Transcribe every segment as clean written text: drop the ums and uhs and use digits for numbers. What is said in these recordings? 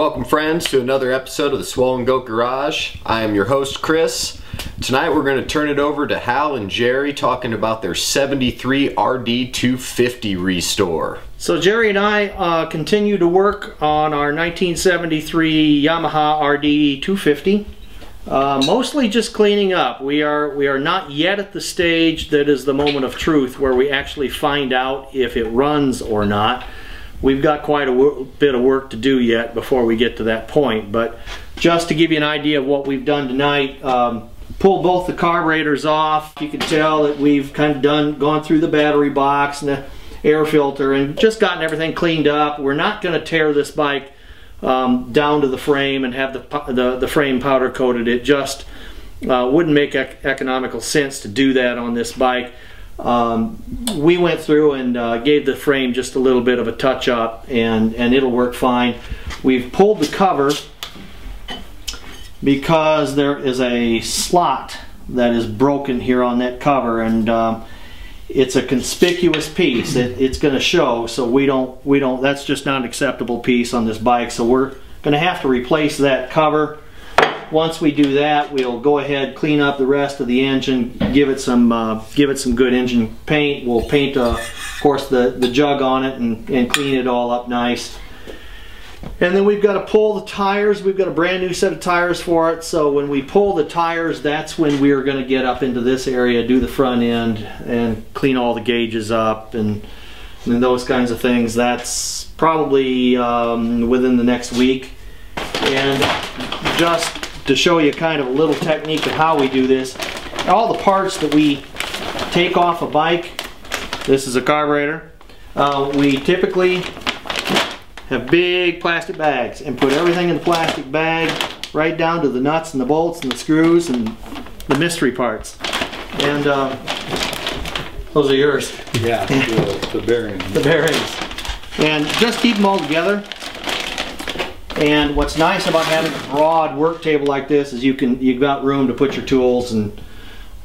Welcome friends to another episode of the Swollen Goat Garage. I am your host Chris. Tonight we're going to turn it over to Hal and Jerry talking about their 73 RD250 restore. So Jerry and I continue to work on our 1973 Yamaha RD250. Mostly just cleaning up. We are not yet at the stage that is the moment of truth where we actually find out if it runs or not. We've got quite a bit of work to do yet before we get to that point, but just to give you an idea of what we've done tonight, pulled both the carburetors off. You can tell that we've kind of gone through the battery box and the air filter and just gotten everything cleaned up. We're not going to tear this bike down to the frame and have the frame powder coated. It just wouldn't make economical sense to do that on this bike. We went through and gave the frame just a little bit of a touch up, and it'll work fine. We've pulled the cover because there is a slot that is broken here on that cover, and it's a conspicuous piece. It's going to show, so we don't that's just not an acceptable piece on this bike, so we're going to have to replace that cover. Once we do that, we'll go ahead, clean up the rest of the engine, give it some good engine paint. We'll paint, of course, the jug on it and clean it all up nice. And then we've got to pull the tires. We've got a brand new set of tires for it. So when we pull the tires, that's when we are going to get up into this area, do the front end, and clean all the gauges up and those kinds of things. That's probably within the next week. And just to show you kind of a little technique of how we do this, all the parts that we take off a bike, this is a carburetor, we typically have big plastic bags and put everything in the plastic bag right down to the nuts and the bolts and the screws and the mystery parts. And those are yours. Yeah, the bearings. The bearings. And just keep them all together. And what's nice about having a broad work table like this is you've got room to put your tools, and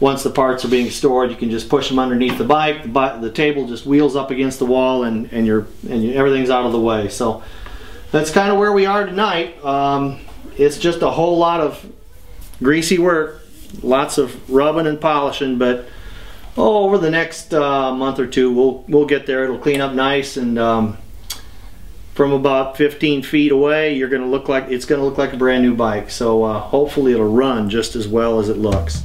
once the parts are being stored, you can just push them underneath the bike. The table just wheels up against the wall, and everything's out of the way. So that's kind of where we are tonight. It's just a whole lot of greasy work, lots of rubbing and polishing, but over the next month or two we'll get there. It'll clean up nice, and from about 15 feet away, it's going to look like a brand new bike. So hopefully it'll run just as well as it looks.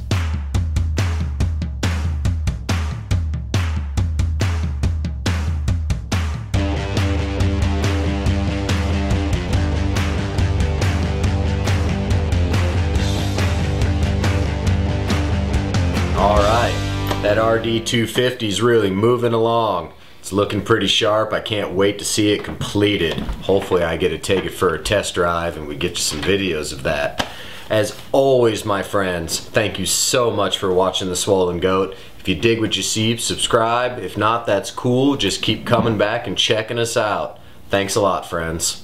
All right, that RD250 is really moving along. It's looking pretty sharp. I can't wait to see it completed. Hopefully I get to take it for a test drive and we get you some videos of that. As always, my friends, thank you so much for watching The Swollen Goat. If you dig what you see, subscribe. If not, that's cool. Just keep coming back and checking us out. Thanks a lot, friends.